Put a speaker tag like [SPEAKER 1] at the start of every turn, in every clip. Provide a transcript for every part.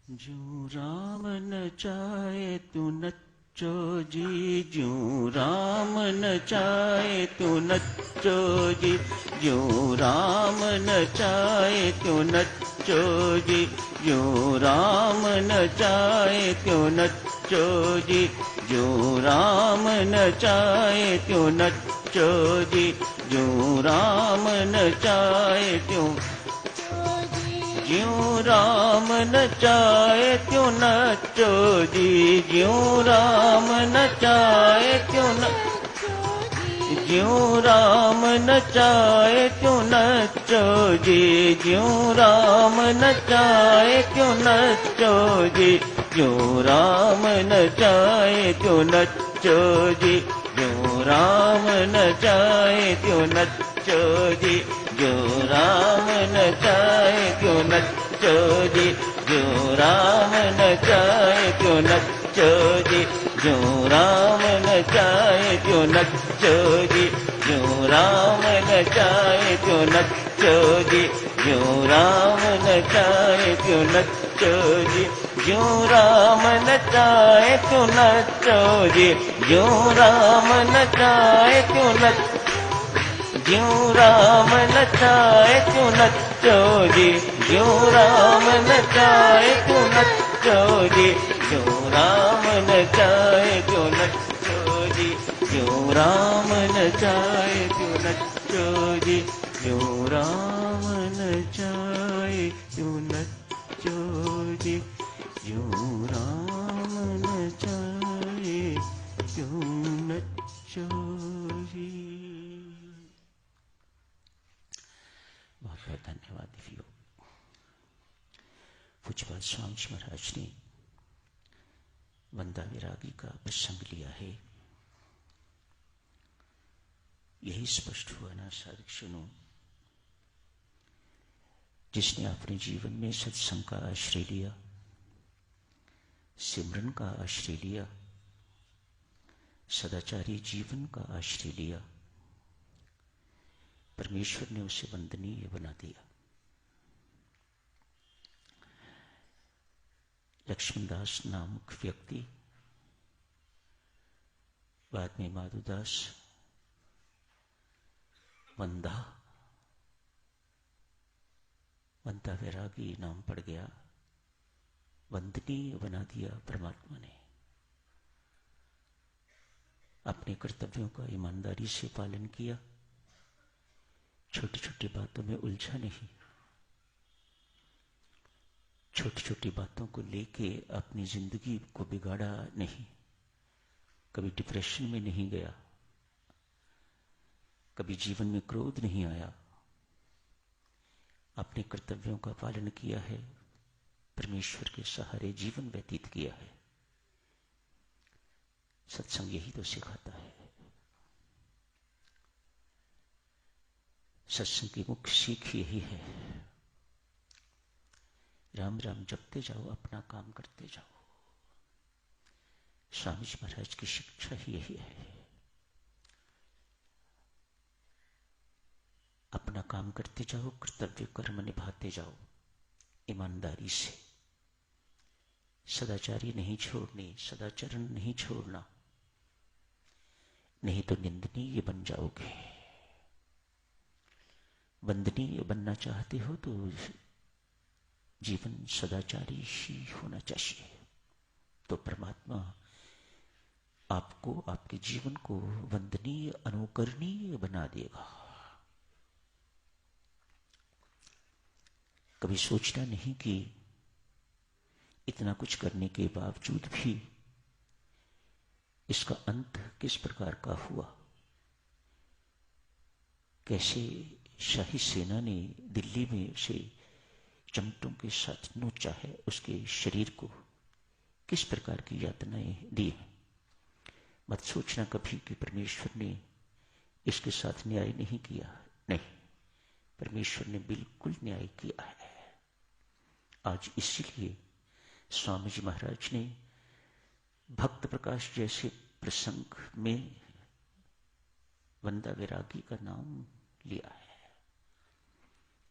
[SPEAKER 1] जो राम न चाहे तू नच्चो जी, जो राम न चाहे तू नच्चो जी, जो राम न चाहे तू नच्चो जी, जो राम न चाहे तू नच्चो जी, जो राम न चाहे तू नच्चो जी, जो राम न चाहे तू ज्यों राम नचाए त्यों नचो जी, ज्यों राम नचाए त्यों ज्यों राम नचाए त्यों नचो जी, ज्यों राम नचाए त्यों नचो जी, ज्यों राम नचाए त्यों नचो जी, ज्यों राम नचाए त्यों नचो जी, जो राम न चाहे क्यों नचो जी, जो राम न चाहे क्यों नचो जी, जो राम न चाहे क्यों नचो जी, जो राम न चाहे क्यों नचो जी, जो राम न चाहे क्यों नचो जी, जो राम न चाहे क्यों नचो जी, जो राम न चाहे क्यों नचो, ज्यों राम नचाए क्यों नचो जी, ज्यों राम नचाए क्यों नचो जी, ज्यों राम नचाए क्यों नचो जी, ज्यों राम नचाए क्यों नचो जी, ज्यों राम नचाए क्यों नचो जी, ज्यों राम नचाए क्यों नचो जी। बहुत बहुत धन्यवाद दिव्यो। पूज्यपाद स्वामी जी महाराज ने वंदा विरागी का प्रसंग लिया है। यही स्पष्ट हुआ ना साधक सुनो, जिसने अपने जीवन में सत्संग का आश्रय लिया, सिमरन का आश्रय लिया, सदाचारी जीवन का आश्रय लिया, परमेश्वर ने उसे वंदनीय बना दिया। लक्ष्मणदास नामक व्यक्ति बाद में माधुदास वंदा वैरागी नाम पड़ गया, वंदनीय बना दिया परमात्मा ने। अपने कर्तव्यों का ईमानदारी से पालन किया, छोटी छोटी बातों में उलझा नहीं, छोटी छोटी बातों को लेके अपनी जिंदगी को बिगाड़ा नहीं, कभी डिप्रेशन में नहीं गया, कभी जीवन में क्रोध नहीं आया, अपने कर्तव्यों का पालन किया है, परमेश्वर के सहारे जीवन व्यतीत किया है। सत्संग यही तो सिखाता है। सत्संग की मुख्य सीख यही है, राम राम जपते जाओ, अपना काम करते जाओ। स्वामी जी महाराज की शिक्षा ही यही है। अपना काम करते जाओ, कर्तव्य कर्म निभाते जाओ, ईमानदारी से। सदाचारी नहीं छोड़नी, सदाचरण नहीं छोड़ना, नहीं तो निंदनीय बन जाओगे। वंदनीय बनना चाहते हो तो जीवन सदाचारी ही होना चाहिए, तो परमात्मा आपको, आपके जीवन को वंदनीय अनुकरणीय बना देगा। कभी सोचना नहीं कि इतना कुछ करने के बावजूद भी इसका अंत किस प्रकार का हुआ, कैसे शाही सेना ने दिल्ली में उसे चमटों के साथ नोचा है, उसके शरीर को किस प्रकार की यातनाएं दी। मत सोचना कभी कि परमेश्वर ने इसके साथ न्याय नहीं किया। नहीं, परमेश्वर ने बिल्कुल न्याय किया है। आज इसीलिए स्वामी जी महाराज ने भक्त प्रकाश जैसे प्रसंग में वंदा वैरागी का नाम लिया है।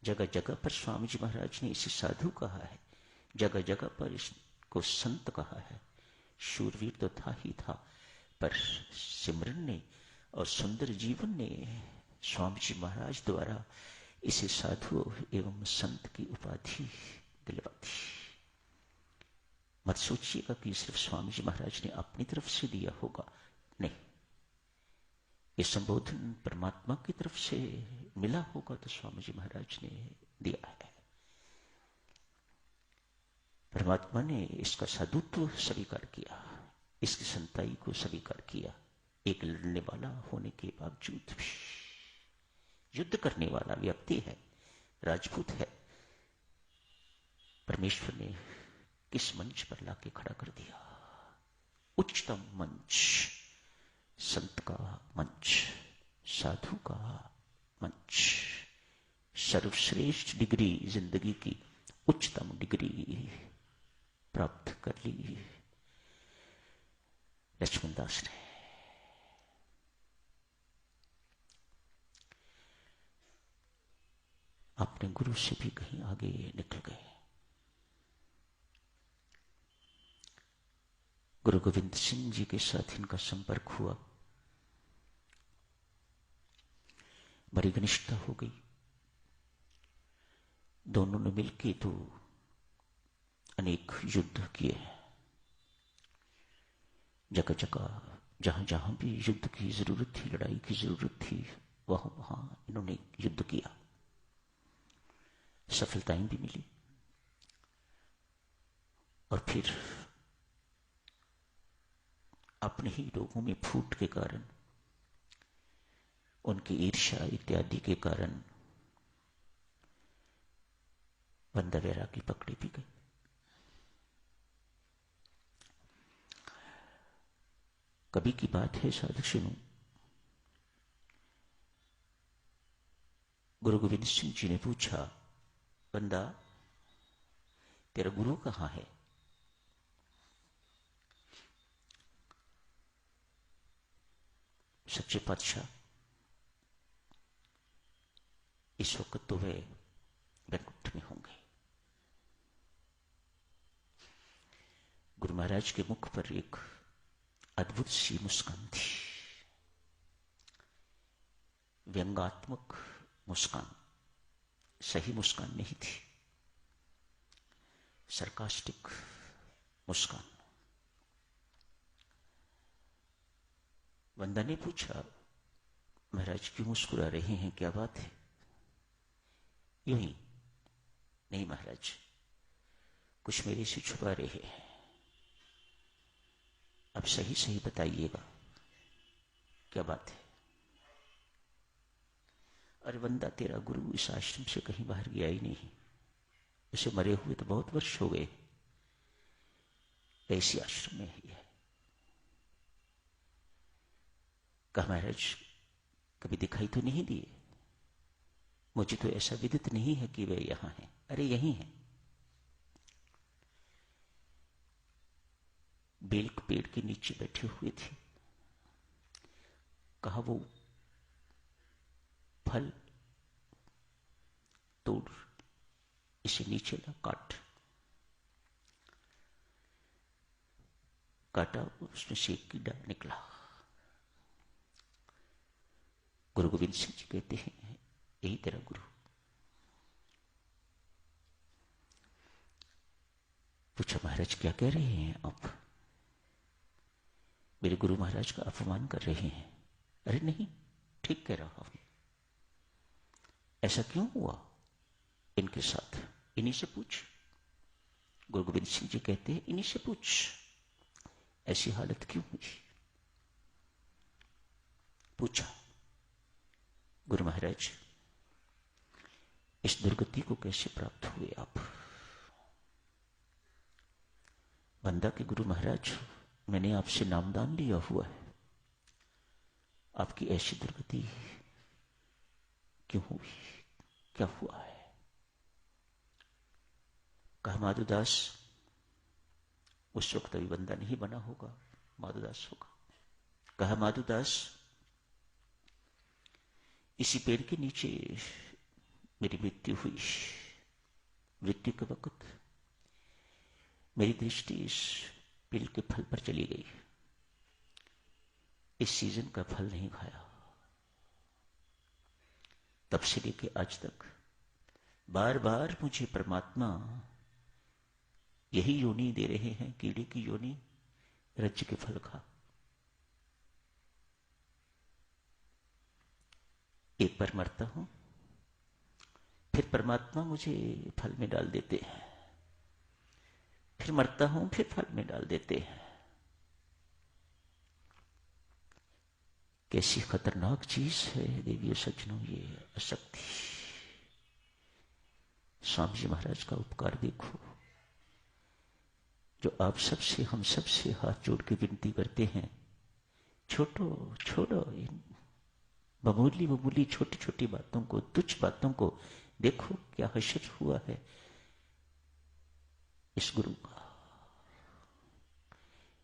[SPEAKER 1] जगह जगह पर स्वामी जी महाराज ने इसे साधु कहा है, जगह जगह पर इसको संत कहा है। शूरवीर तो था ही था, पर सिमरन ने और सुंदर जीवन ने स्वामी जी महाराज द्वारा इसे साधु एवं संत की उपाधि दिलवा दी। मत सोचिएगा कि सिर्फ स्वामी जी महाराज ने अपनी तरफ से दिया होगा, नहीं, ये संबोधन परमात्मा की तरफ से मिला होगा तो स्वामी जी महाराज ने दिया है। परमात्मा ने इसका साधुत्व स्वीकार किया, इसकी संताई को स्वीकार किया। एक लड़ने वाला होने के बावजूद भी, युद्ध करने वाला व्यक्ति है, राजपूत है, परमेश्वर ने किस मंच पर लाके खड़ा कर दिया? उच्चतम मंच, संत का मंच, साधु का मंच, सर्वश्रेष्ठ डिग्री, जिंदगी की उच्चतम डिग्री प्राप्त कर ली लक्ष्मणदास ने। अपने गुरु से भी कहीं आगे निकल गए। गुरु गोविंद सिंह जी के साथ इनका संपर्क हुआ, बड़ी घनिष्ठता हो गई। दोनों ने मिलकर तो अनेक युद्ध किए। जगह जगह जहां जहां भी युद्ध की जरूरत थी, लड़ाई की जरूरत थी, वहां वहां इन्होंने युद्ध किया। सफलताएं भी मिली और फिर अपने ही लोगों में फूट के कारण, उनकी ईर्ष्या इत्यादि के कारण बंदा बैरागी पकड़ी भी गई। कभी की बात है, साधु सुनो, गुरु गोविंद सिंह जी ने पूछा, बंदा तेरा गुरु कहां है? सच्चे पातशाह, इस वक्त तो वे बैकुंठ में होंगे। गुरु महाराज के मुख पर एक अद्भुत सी मुस्कान थी, व्यंगात्मक मुस्कान, सही मुस्कान नहीं थी, सरकास्टिक मुस्कान। बंदा ने पूछा, महाराज क्यों मुस्कुरा रहे हैं, क्या बात है? यूं ही, नहीं महाराज, कुछ मेरे से छुपा रहे हैं, अब सही सही बताइएगा, क्या बात है? अरे बंदा, तेरा गुरु इस आश्रम से कहीं बाहर गया ही नहीं, उसे मरे हुए तो बहुत वर्ष हो गए, ऐसी आश्रम में ही है। कहा, महाराज कभी दिखाई तो नहीं दिए? मुझे तो ऐसा विदित नहीं है कि वे यहां हैं। अरे यहीं हैं, बेल के पेड़ के नीचे बैठे हुए थे। कहा, वो फल तोड़, इसे नीचे ला, काट। काटा, उसमें से एक कीड़ा निकला। गुरु गोविंद सिंह जी कहते हैं, यही तेरा गुरु। पूछा, महाराज क्या कह रहे हैं आप? मेरे गुरु महाराज का अपमान कर रहे हैं। अरे नहीं, ठीक कह रहा हूं। ऐसा क्यों हुआ इनके साथ? इन्हीं से पूछ। गुरु गोविंद सिंह जी कहते हैं, इन्हीं से पूछ, ऐसी हालत क्यों हुई? पूछा, गुरु महाराज इस दुर्गति को कैसे प्राप्त हुए आप? बंदा के गुरु महाराज, मैंने आपसे नामदान लिया हुआ है, आपकी ऐसी दुर्गति क्यों हुई, क्या हुआ है? कहा, माधुदास, उस वक्त अभी बंदा नहीं बना होगा, माधुदास होगा। कहा, माधुदास, इसी पेड़ के नीचे मेरी मृत्यु हुई। मृत्यु के वक्त मेरी दृष्टि इस पेड़ के फल पर चली गई। इस सीजन का फल नहीं खाया। तब से लेके आज तक बार बार मुझे परमात्मा यही योनि दे रहे हैं, कीड़े की योनि, रज्ज के फल खा। एक बार मरता हूं, फिर परमात्मा मुझे फल में डाल देते हैं, फिर मरता हूं, फिर फल में डाल देते हैं। कैसी खतरनाक चीज है देवियों सज्जनों ये आसक्ति। स्वामी जी महाराज का उपकार देखो, जो आप सबसे, हम सबसे हाथ जोड़ के विनती करते हैं, छोड़ो इन मामूली मामूली छोटी छोटी बातों को, तुच्छ बातों को। देखो क्या हशर हुआ है इस गुरु का।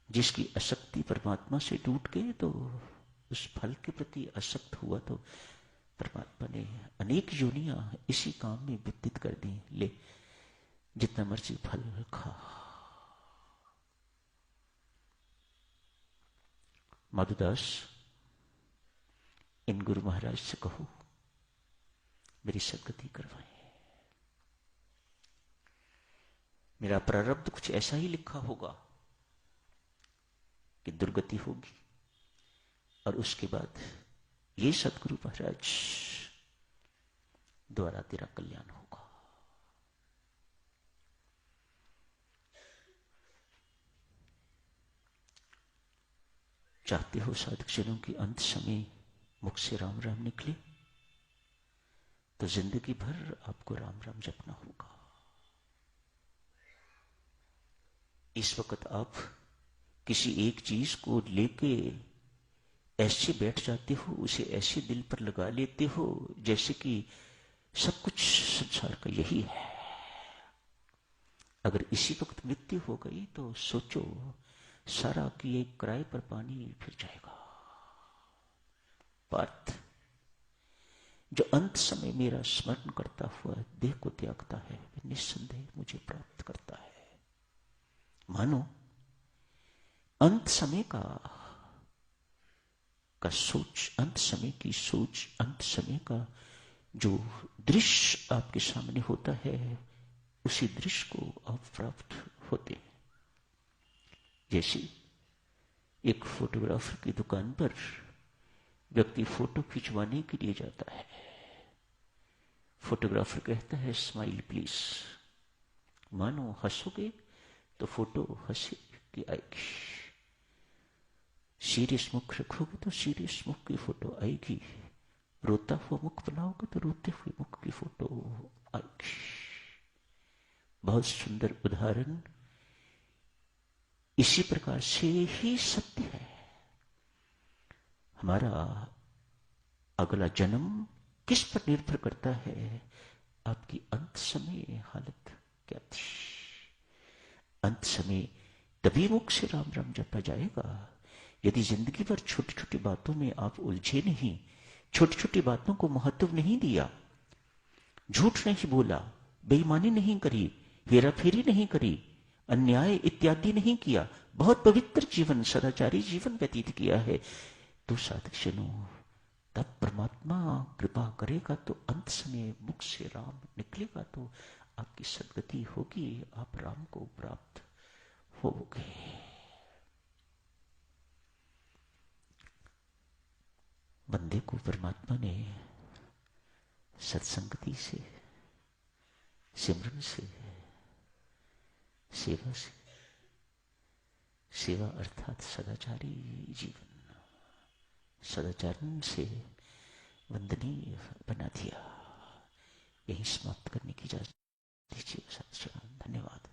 [SPEAKER 1] जिसकी आसक्ति परमात्मा से टूट गई, तो उस फल के प्रति आसक्त हुआ, तो परमात्मा ने अनेक योनियां इसी काम में व्यतीत कर दी। ले जितना मर्जी फल खा। माधुदास, इन गुरु महाराज से कहो मेरी सद्गति करवाएं। मेरा प्रारब्ध कुछ ऐसा ही लिखा होगा कि दुर्गति होगी, और उसके बाद ये सदगुरु महाराज द्वारा तेरा कल्याण होगा। चाहते हो साधक जनों की अंत समय मुख से राम राम निकले, तो जिंदगी भर आपको राम राम जपना होगा। इस वक्त आप किसी एक चीज को लेके ऐसे बैठ जाते हो, उसे ऐसे दिल पर लगा लेते हो जैसे कि सब कुछ संसार का यही है। अगर इसी वक्त मृत्यु हो गई तो सोचो, सारा किए किराए पर पानी फिर जाएगा। पार्थ, जो अंत समय मेरा स्मरण करता हुआ देह को त्यागता है, वह निस्संदेह मुझे प्राप्त करता है। मानो अंत समय का सोच, अंत समय की सोच, अंत समय का जो दृश्य आपके सामने होता है, उसी दृश्य को आप प्राप्त होते हैं। जैसे एक फोटोग्राफर की दुकान पर व्यक्ति फोटो खिंचवाने के लिए जाता है। फोटोग्राफर कहता है स्माइल प्लीज। मानो हंसोगे तो फोटो हंसी की आएगी, सीरियस मुख रखोगे तो सीरियस मुख की फोटो आएगी, रोता हुआ मुख बनाओगे तो रोते हुए मुख की फोटो आएगी। बहुत सुंदर उदाहरण। इसी प्रकार से ही सत्य है। हमारा अगला जन्म किस पर निर्भर करता है? आपकी अंत समय हालत क्या थी? अंत समय तभी मुख से राम राम जपा जाएगा यदि जिंदगी भर छोटी छोटी बातों में आप उलझे नहीं, छोटी छोटी बातों को महत्व नहीं दिया, झूठ नहीं बोला, बेईमानी नहीं करी, हेराफेरी नहीं करी, अन्याय इत्यादि नहीं किया, बहुत पवित्र जीवन, सदाचारी जीवन व्यतीत किया है, तो साधक जनों, तब परमात्मा कृपा करेगा तो अंत समय मुख से राम निकलेगा तो आपकी सद्गति होगी, आप राम को प्राप्त होगे। बंदे को परमात्मा ने सत्संगति से, सिमरन से, सेवा से, सेवा अर्थात सदाचारी जीवन, सदाचरण से वंदनीय बना दिया। यही समाप्त करने की इजाजत दीजिए। धन्यवाद।